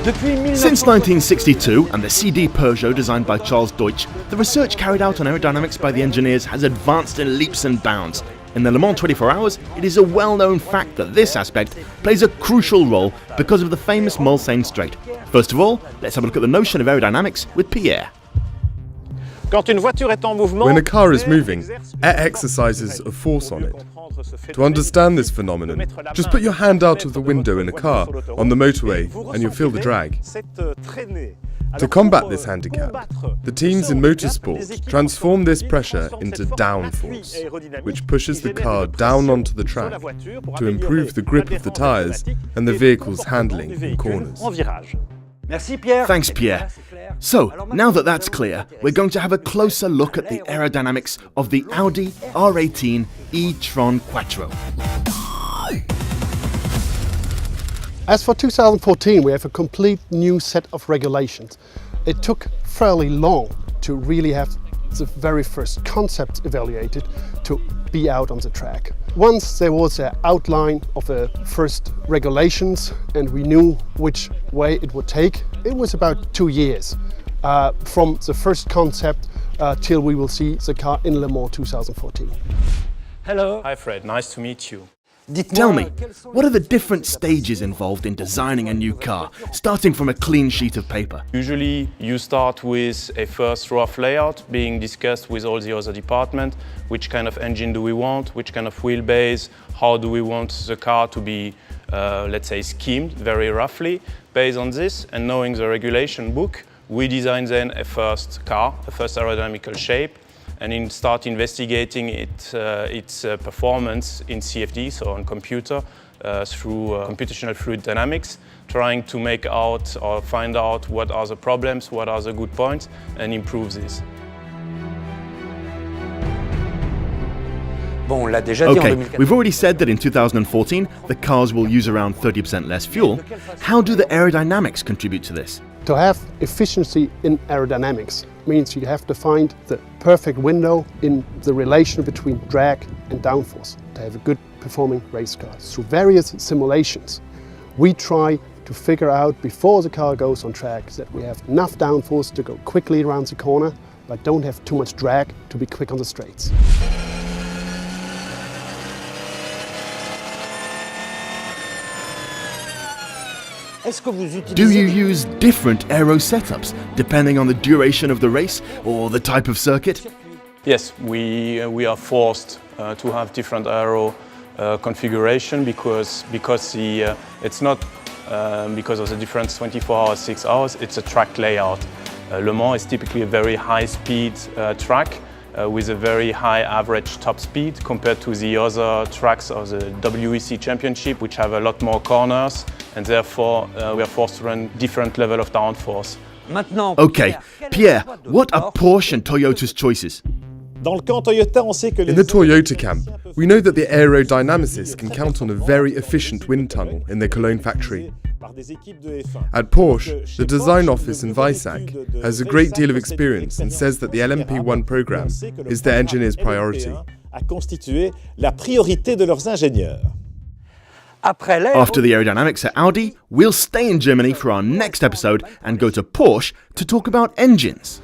Since 1962 and the CD Peugeot designed by Charles Deutsch, the research carried out on aerodynamics by the engineers has advanced in leaps and bounds. In the Le Mans 24 Hours, it is a well-known fact that this aspect plays a crucial role because of the famous Mulsanne Strait. First of all, let's have a look at the notion of aerodynamics with Pierre. When a car is moving, air exercises a force on it. To understand this phenomenon, just put your hand out of the window in a car on the motorway and you'll feel the drag. To combat this handicap, the teams in motorsport transform this pressure into downforce, which pushes the car down onto the track to improve the grip of the tyres and the vehicle's handling in corners. Thanks, Pierre. So, now that that's clear, we're going to have a closer look at the aerodynamics of the Audi R18 e-tron Quattro. As for 2014, we have a complete new set of regulations. It took fairly long to really have the very first concepts evaluated to be out on the track. Once there was an outline of the first regulations and we knew which way it would take, it was about 2 years from the first concept till we will see the car in Le Mans 2014. Hello. Hi Fred, nice to meet you. Tell me, what are the different stages involved in designing a new car, starting from a clean sheet of paper? Usually you start with a first rough layout being discussed with all the other departments. Which kind of engine do we want, which kind of wheelbase, how do we want the car to be, let's say, schemed very roughly. Based on this and knowing the regulation book, we design then a first car, a first aerodynamical shape, and start investigating its performance in CFD, so on computer, through computational fluid dynamics, trying to make out or find out what are the problems, what are the good points, and improve this. Okay, we've already said that in 2014 the cars will use around 30% less fuel. How do the aerodynamics contribute to this? To have efficiency in aerodynamics means you have to find the perfect window in the relation between drag and downforce to have a good performing race car. Through various simulations, we try to figure out before the car goes on track that we have enough downforce to go quickly around the corner, but don't have too much drag to be quick on the straights. Do you use different aero setups depending on the duration of the race or the type of circuit? Yes, we are forced to have different aero configuration because it's not because of the difference 24 hours, 6 hours, it's a track layout. Le Mans is typically a very high-speed track with a very high average top speed compared to the other tracks of the WEC Championship, which have a lot more corners, and therefore we are forced to run different level of downforce. Okay, Pierre, what are Porsche and Toyota's choices? In the Toyota camp, we know that the aerodynamicists can count on a very efficient wind tunnel in their Cologne factory. At Porsche, the design office in Weissach has a great deal of experience and says that the LMP1 program is their engineers' priority. After the aerodynamics at Audi, we'll stay in Germany for our next episode and go to Porsche to talk about engines.